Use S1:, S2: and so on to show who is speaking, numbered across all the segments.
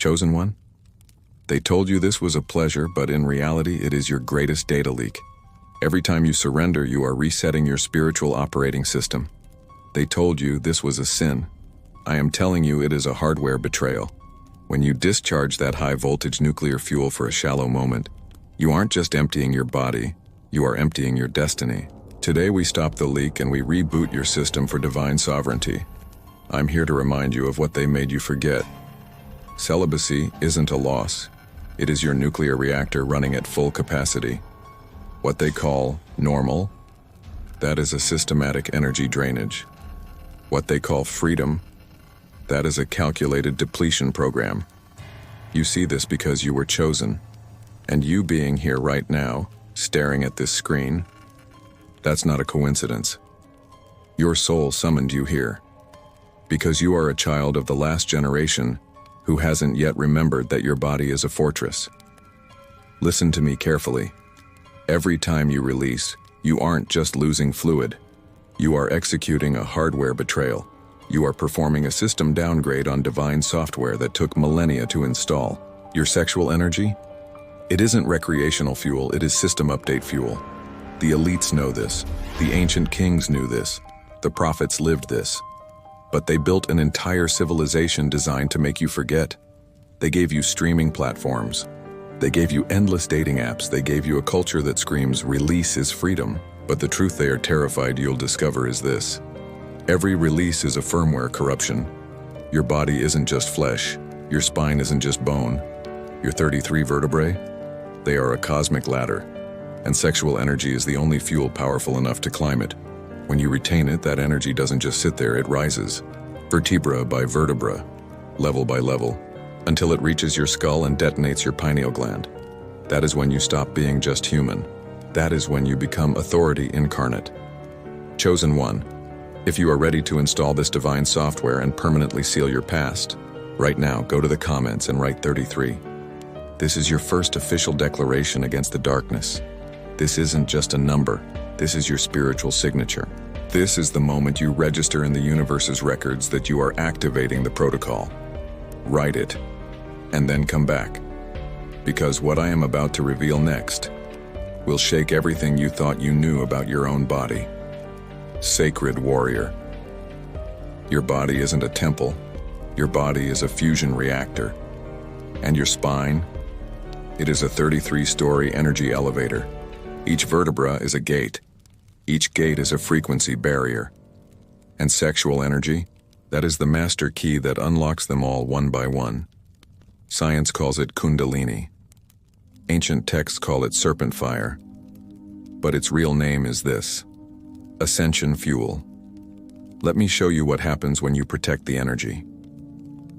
S1: Chosen one? They told you this was a pleasure, but in reality, it is your greatest data leak. Every time you surrender, you are resetting your spiritual operating system. They told you this was a sin. I am telling you it is a hardware betrayal. When you discharge that high-voltage nuclear fuel for a shallow moment, you aren't just emptying your body, you are emptying your destiny. Today we stop the leak and we reboot your system for divine sovereignty. I'm here to remind you of what they made you forget. Celibacy isn't a loss. It is your nuclear reactor running at full capacity. What they call normal, that is a systematic energy drainage. What they call freedom, that is a calculated depletion program. You see this because you were chosen. And you being here right now, staring at this screen, that's not a coincidence. Your soul summoned you here. Because you are a child of the last generation who hasn't yet remembered that your body is a fortress. Listen to me carefully. Every time you release, you aren't just losing fluid. You are executing a hardware betrayal. You are performing a system downgrade on divine software that took millennia to install. Your sexual energy? It isn't recreational fuel, it is system update fuel. The elites know this. The ancient kings knew this. The prophets lived this. But they built an entire civilization designed to make you forget. They gave you streaming platforms. They gave you endless dating apps. They gave you a culture that screams, release is freedom. But the truth they are terrified you'll discover is this. Every release is a firmware corruption. Your body isn't just flesh. Your spine isn't just bone. Your 33 vertebrae? They are a cosmic ladder. And sexual energy is the only fuel powerful enough to climb it. When you retain it, that energy doesn't just sit there, it rises. Vertebra by vertebra, level by level, until it reaches your skull and detonates your pineal gland. That is when you stop being just human. That is when you become authority incarnate. Chosen one, if you are ready to install this divine software and permanently seal your past, right now go to the comments and write 33. This is your first official declaration against the darkness. This isn't just a number. This is your spiritual signature. This is the moment you register in the universe's records that you are activating the protocol. Write it, and then come back. Because what I am about to reveal next will shake everything you thought you knew about your own body. Sacred warrior. Your body isn't a temple. Your body is a fusion reactor. And your spine? It is a 33-story energy elevator. Each vertebra is a gate. Each gate is a frequency barrier. And sexual energy? That is the master key that unlocks them all one by one. Science calls it Kundalini. Ancient texts call it serpent fire. But its real name is this: ascension fuel. Let me show you what happens when you protect the energy.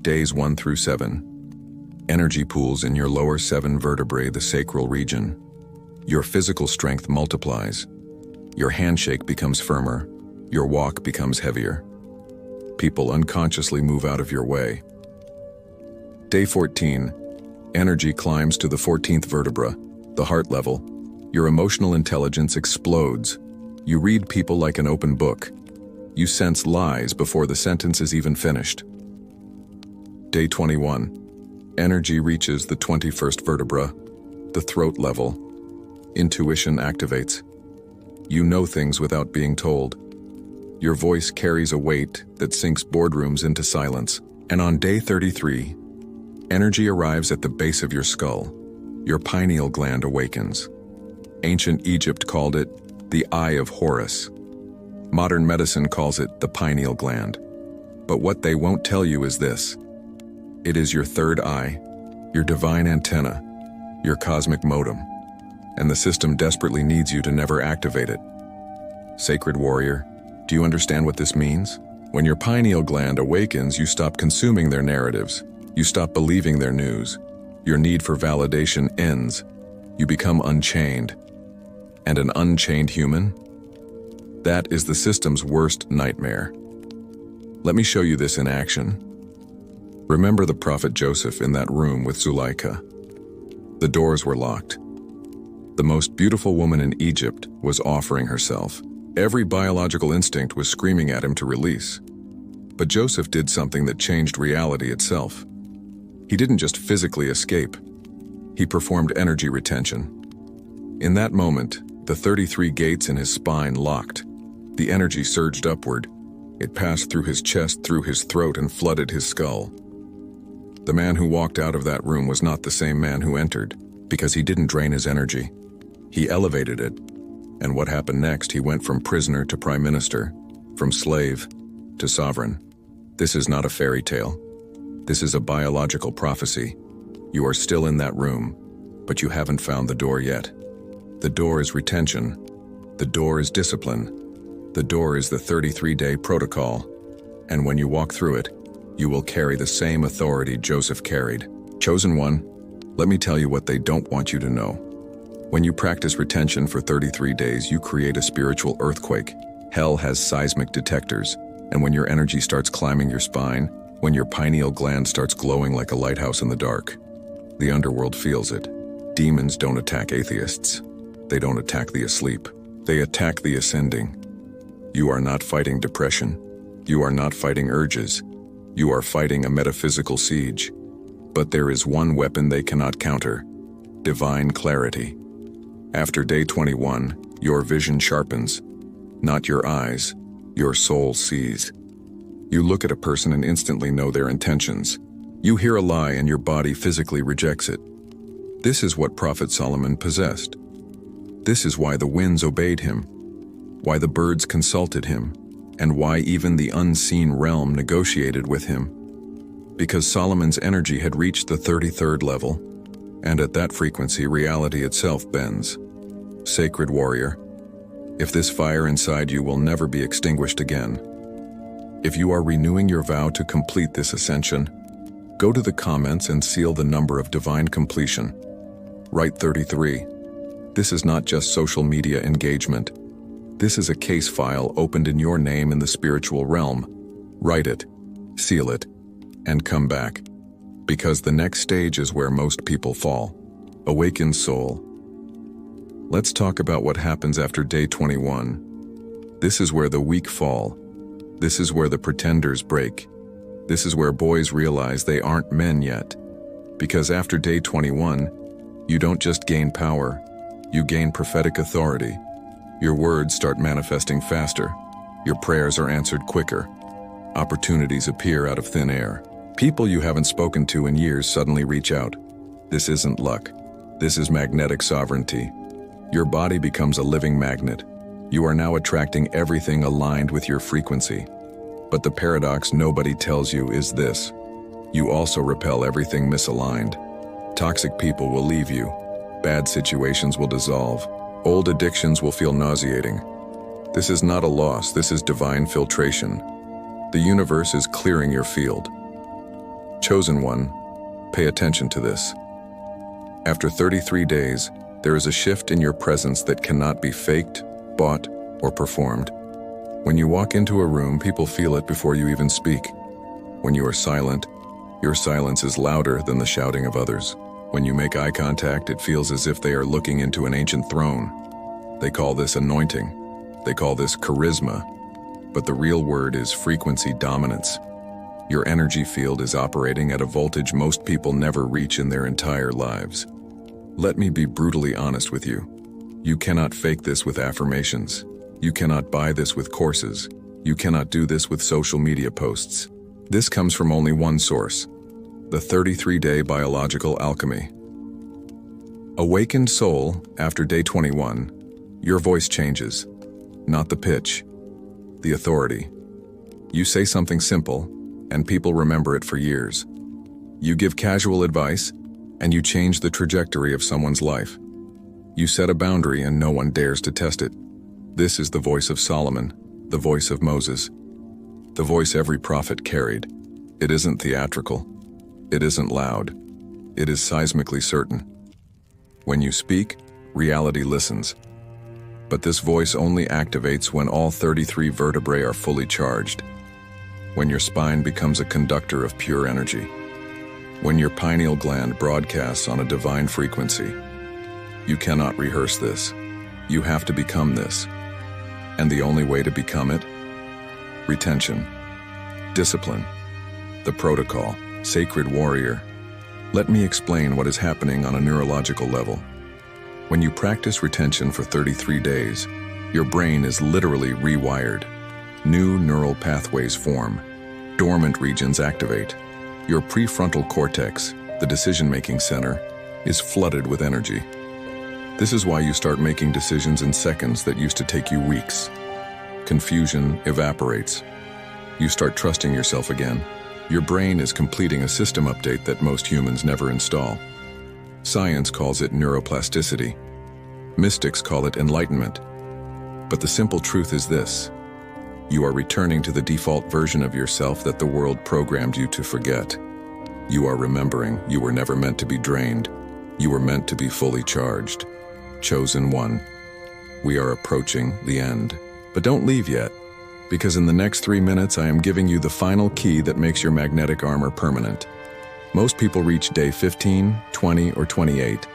S1: Days 1 through 7. Energy pools in your lower 7 vertebrae, the sacral region. Your physical strength multiplies. Your handshake becomes firmer. Your walk becomes heavier. People unconsciously move out of your way. Day 14. Energy climbs to the 14th vertebra, the heart level. Your emotional intelligence explodes. You read people like an open book. You sense lies before the sentence is even finished. Day 21. Energy reaches the 21st vertebra, the throat level. Intuition activates. You know things without being told. Your voice carries a weight that sinks boardrooms into silence. And on day 33, energy arrives at the base of your skull. Your pineal gland awakens. Ancient Egypt called it the Eye of Horus. Modern medicine calls it the pineal gland. But what they won't tell you is this. It is your third eye, your divine antenna, your cosmic modem. And the system desperately needs you to never activate it. Sacred warrior, do you understand what this means? When your pineal gland awakens, you stop consuming their narratives. You stop believing their news. Your need for validation ends. You become unchained. And an unchained human? That is the system's worst nightmare. Let me show you this in action. Remember the prophet Joseph in that room with Zuleika. The doors were locked. The most beautiful woman in Egypt was offering herself. Every biological instinct was screaming at him to release. But Joseph did something that changed reality itself. He didn't just physically escape. He performed energy retention. In that moment, the 33 gates in his spine locked. The energy surged upward. It passed through his chest, through his throat, and flooded his skull. The man who walked out of that room was not the same man who entered, because he didn't drain his energy. He elevated it. And what happened next? He went from prisoner to prime minister, from slave to sovereign. This is not a fairy tale. This is a biological prophecy. You are still in that room, but you haven't found the door yet. The door is retention. The door is discipline. The door is the 33-day protocol. And when you walk through it, you will carry the same authority Joseph carried. Chosen one, let me tell you what they don't want you to know. When you practice retention for 33 days, you create a spiritual earthquake. Hell has seismic detectors, and when your energy starts climbing your spine, when your pineal gland starts glowing like a lighthouse in the dark, the underworld feels it. Demons don't attack atheists. They don't attack the asleep. They attack the ascending. You are not fighting depression. You are not fighting urges. You are fighting a metaphysical siege. But there is one weapon they cannot counter: divine clarity. After day 21, your vision sharpens. Not your eyes, your soul sees. You look at a person and instantly know their intentions. You hear a lie and your body physically rejects it. This is what Prophet Solomon possessed. This is why the winds obeyed him, why the birds consulted him, and why even the unseen realm negotiated with him. Because Solomon's energy had reached the 33rd level, and at that frequency reality itself bends. Sacred warrior, if this fire inside you will never be extinguished again, if you are renewing your vow to complete this ascension, go to the comments and seal the number of divine completion. Write 33. This is not just social media engagement. This is a case file opened in your name in the spiritual realm. Write it, seal it, and come back. Because the next stage is where most people fall. Awakened soul. Let's talk about what happens after day 21. This is where the weak fall. This is where the pretenders break. This is where boys realize they aren't men yet. Because after day 21, you don't just gain power, you gain prophetic authority. Your words start manifesting faster. Your prayers are answered quicker. Opportunities appear out of thin air. People you haven't spoken to in years suddenly reach out. This isn't luck. This is magnetic sovereignty. Your body becomes a living magnet. You are now attracting everything aligned with your frequency. But the paradox nobody tells you is this: you also repel everything misaligned. Toxic people will leave you. Bad situations will dissolve. Old addictions will feel nauseating. This is not a loss, this is divine filtration. The universe is clearing your field. Chosen one, pay attention to this. After 33 days, there is a shift in your presence that cannot be faked, bought, or performed. When you walk into a room, people feel it before you even speak. When you are silent, your silence is louder than the shouting of others. When you make eye contact, it feels as if they are looking into an ancient throne. They call this anointing. They call this charisma. But the real word is frequency dominance. Your energy field is operating at a voltage most people never reach in their entire lives. Let me be brutally honest with you. You cannot fake this with affirmations. You cannot buy this with courses. You cannot do this with social media posts. This comes from only one source: the 33-day biological alchemy. Awakened soul, after day 21, your voice changes. Not the pitch, the authority. You say something simple, and people remember it for years. You give casual advice, and you change the trajectory of someone's life. You set a boundary and no one dares to test it. This is the voice of Solomon, the voice of Moses, the voice every prophet carried. It isn't theatrical. It isn't loud. It is seismically certain. When you speak, reality listens. But this voice only activates when all 33 vertebrae are fully charged. When your spine becomes a conductor of pure energy. When your pineal gland broadcasts on a divine frequency. You cannot rehearse this. You have to become this. And the only way to become it? Retention. Discipline. The protocol. Sacred warrior. Let me explain what is happening on a neurological level. When you practice retention for 33 days, your brain is literally rewired. New neural pathways form. Dormant regions activate. Your prefrontal cortex, the decision-making center, is flooded with energy. This is why you start making decisions in seconds that used to take you weeks. Confusion evaporates. You start trusting yourself again. Your brain is completing a system update that most humans never install. Science calls it neuroplasticity. Mystics call it enlightenment. But the simple truth is this: you are returning to the default version of yourself that the world programmed you to forget. You are remembering you were never meant to be drained. You were meant to be fully charged. Chosen one. We are approaching the end. But don't leave yet, because in the next 3 minutes I am giving you the final key that makes your magnetic armor permanent. Most people reach day 15, 20, or 28,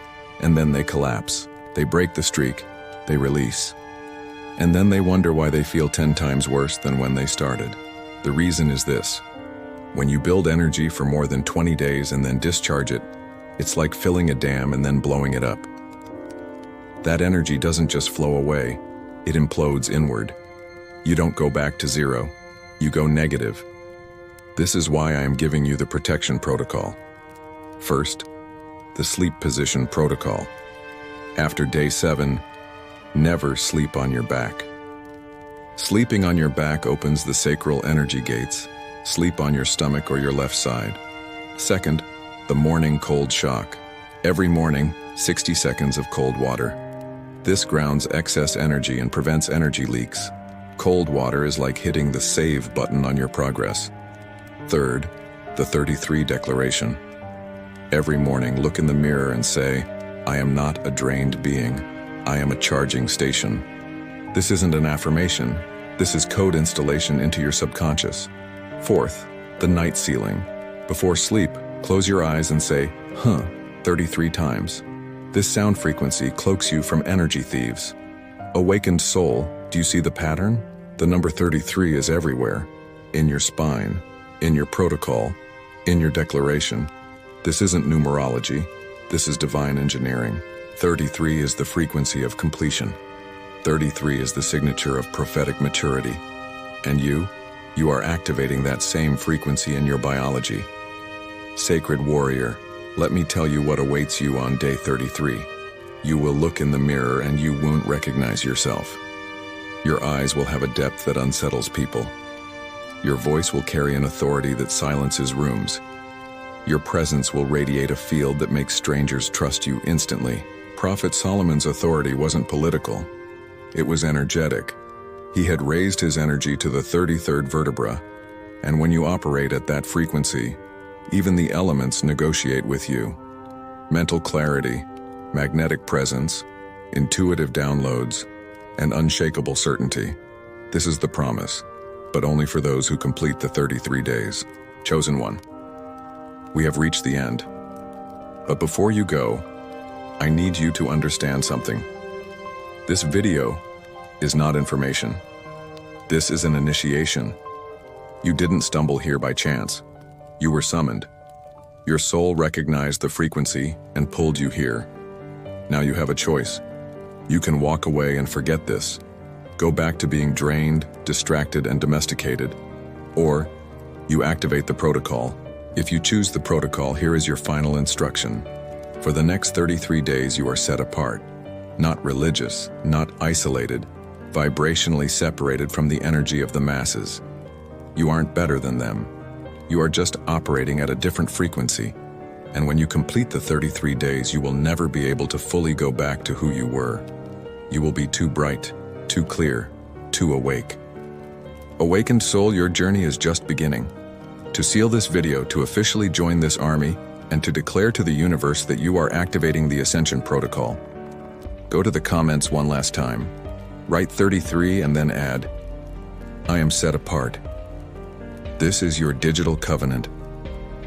S1: and then they collapse. They break the streak. They release. And then they wonder why they feel 10 times worse than when they started. The reason is this: when you build energy for more than 20 days and then discharge it, it's like filling a dam and then blowing it up. That energy doesn't just flow away, it implodes inward. You don't go back to zero, you go negative. This is why I am giving you the protection protocol. First, the sleep position protocol. After day 7, never sleep on your back. Sleeping on your back opens the sacral energy gates. Sleep on your stomach or your left side. Second, the morning cold shock. Every morning, 60 seconds of cold water. This grounds excess energy and prevents energy leaks. Cold water is like hitting the save button on your progress. Third, the 33 declaration. Every morning, look in the mirror and say, "I am not a drained being. I am a charging station." This isn't an affirmation. This is code installation into your subconscious. Fourth, the night ceiling. Before sleep, close your eyes and say, 33 times. This sound frequency cloaks you from energy thieves. Awakened soul, do you see the pattern? The number 33 is everywhere. In your spine, in your protocol, in your declaration. This isn't numerology. This is divine engineering. 33 is the frequency of completion. 33 is the signature of prophetic maturity. And you are activating that same frequency in your biology. Sacred warrior, let me tell you what awaits you on day 33. You will look in the mirror and you won't recognize yourself. Your eyes will have a depth that unsettles people. Your voice will carry an authority that silences rooms. Your presence will radiate a field that makes strangers trust you instantly. Prophet Solomon's authority wasn't political. It was energetic. He had raised his energy to the 33rd vertebra, and when you operate at that frequency, even the elements negotiate with you. Mental clarity, magnetic presence, intuitive downloads, and unshakable certainty. This is the promise, but only for those who complete the 33 days. Chosen one. We have reached the end. But before you go, I need you to understand something. This video is not information. This is an initiation. You didn't stumble here by chance. You were summoned. Your soul recognized the frequency and pulled you here. Now you have a choice. You can walk away and forget this. Go back to being drained, distracted, and domesticated. Or you activate the protocol. If you choose the protocol, here is your final instruction. For the next 33 days, you are set apart. Not religious, not isolated, vibrationally separated from the energy of the masses. You aren't better than them. You are just operating at a different frequency. And when you complete the 33 days, you will never be able to fully go back to who you were. You will be too bright, too clear, too awake. Awakened soul, your journey is just beginning. To seal this video, to officially join this army, and to declare to the universe that you are activating the Ascension Protocol, go to the comments one last time. Write 33 and then add, "I am set apart." This is your digital covenant.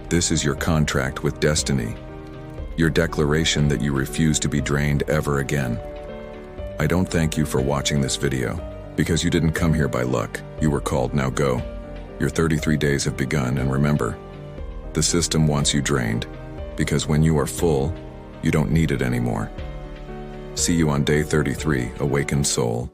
S1: This is your contract with destiny. Your declaration that you refuse to be drained ever again. I don't thank you for watching this video, because you didn't come here by luck. You were called, now go. Your 33 days have begun, and remember, the system wants you drained, Because when you are full, you don't need it anymore. See you on day 33, awakened soul.